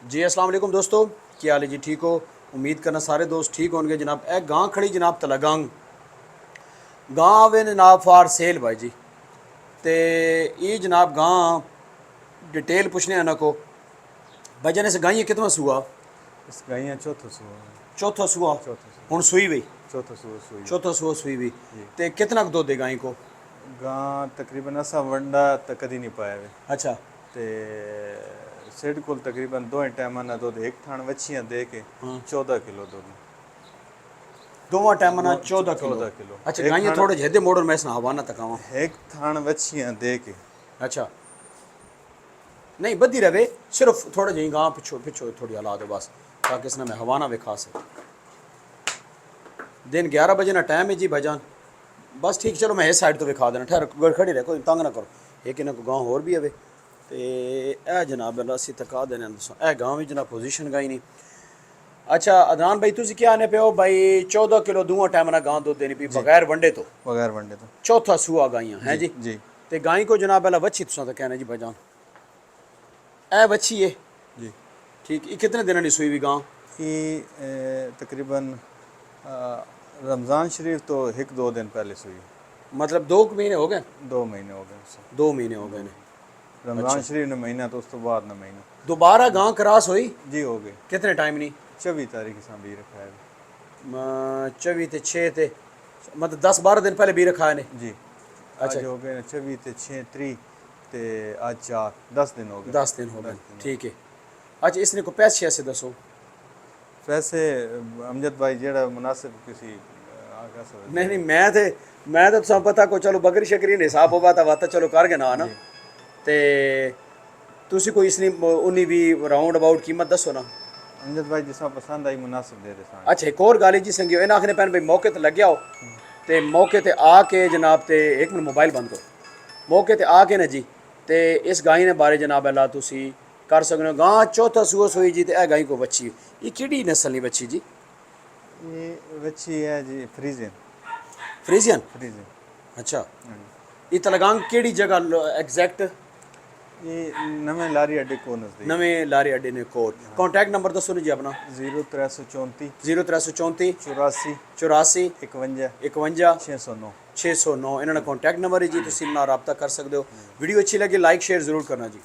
जी अस्सलाम वालेकुम दोस्तों, क्या हाल है जी? ठीक हो? उम्मीद करना सारे दोस्त ठीक होंगे जनाब। ए गां खड़ी जनाब तलागंग गां वे जनाब फार सेल भाई जी। ते ये जनाब गां डिटेल पूछने आना को भजन से गाइयाँ कितना सुआ? इस गाइयाँ चौथा सुआ है। चौथा सुआ चौथा सुआ हुन सुई हुई। चौथा सुआ सुई चौथा सुआ सुई हुई। जी। ते कितना दुध है गाय को? गां तकरीबन असा वंडा तो कदी नहीं पाया वे अच्छा। ते सेठ को तकरीबन दो टाइम ना दुध एक थान वच्छियाँ दे के हाँ 14 किलो दुध दोवां टाइम ना दो 14 किलो। 14 किलो अच्छा एक गाइयाँ थान थोड़े जहदे मोड़न मैं सुना हवाना तक आवां। एक थान वच्छियाँ दे के अच्छा नहीं बदी रहे, सिर्फ थोड़ा जी गां पिछो पिछो थोड़ी हला दो बस, ताकि इसने में हवा ना विखा सके। दिन 11 बजे ना टाइम है जी भाईजान। बस ठीक, चलो मैं इस साइड तो विखा देना। ठहर गड़ खड़ी रहे, कोई तंग ना करो। एक इन्हें को गांव होर भी है ते ए जनाब असी तका देने दसो ए गांव भी जनाब पोजीशन गाई नहीं। अच्छा अदनान भाई तुझे क्या आने पे हो भाई? 14 किलो दूआ टाइम ना गां दूध देनी पी जी बगैर वंडे तो। बगैर वंडे तो चौथा सूआ गाइयां हैं जी जी। जी ते गाय को जनाब अला वच्छी तुसा तो कहना जी भाईजान ए वच्छी है। जी। ठीक, ये कितने दिन की सुई हुई गां? ये तकरीबन रमज़ान शरीफ तो एक दो दिन पहले सुई मतलब 2 महीने हो गए? 2 महीने हो गए उससे 2 महीने हो गए ने। रमज़ान अच्छा शरीफ ने महीना तो उस तो बाद ना महीना दोबारा गां क्रॉस हुई? जी हो गए कितने टाइम नहीं? 24 तारीख से भी रखा है 24 ते 6 ते मतलब 10-12 दिन पहले भी रखा है ने। जी। अच्छा आज हो गए 24 ते 6 त्री ते आज 4 10 दिन हो गए 10 दिन हो गए। 10 दिन हो ठीक है। अच्छा इसने को पैसे ऐसे दसो। गए वैसे अमजद भाई जेड़ा मुनासिब किसी आगा नहीं नहीं से मैं तो तुसा पता को चलो बकरी शकरी ने हिसाब होगा तो वाता चलो कर गए ना ना। जी ते तुसी कोई इसनी उन्नी भी राउंड अबाउट कीमत दसो ना। अमजद भाई जिसा पसंद आई मुनासिब दे दे अच्छा एक और गाली जी संगियो इन आखने पैन भाई मौके ते लग आओ ते मौके ते आके जनाब ते एक मिनट मोबाइल बंद करो। मौके ते आके ना जी ते इस गाय ने बारे जनाब अल्लाह तुसी कर सकते हो। गां चौथा सूआ सोई जी ते ए गाय को बच्ची ये केड़ी नस्ल नी बच्ची जी? ये बच्ची है जी फ्रीजियन फ्रीजियन। फ्रीजियन अच्छा ये तलगांग केड़ी जगह एग्जैक्ट? ये नवे लारी अड्डे को नज़दीक नਵੇਂ ਲਾਰੇ ਅੱਡੇ ਨੇ ਕੋਲ। ਕੰਟੈਕਟ ਨੰਬਰ ਦੱਸੋ ਜੀ ਆਪਣਾ। 0334 0334 84 84 51 51 609 609 ਇਹਨਾਂ ਦਾ ਕੰਟੈਕਟ ਨੰਬਰ ਹੈ ਜੀ। ਤੁਸੀਂ ਨਾਲ ਰਾਬਤਾ ਕਰ ਸਕਦੇ ਹੋ। ਵੀਡੀਓ ਅੱਛੀ ਲੱਗੇ ਲਾਈਕ ਸ਼ੇਅਰ ਜ਼ਰੂਰ ਕਰਨਾ ਜੀ।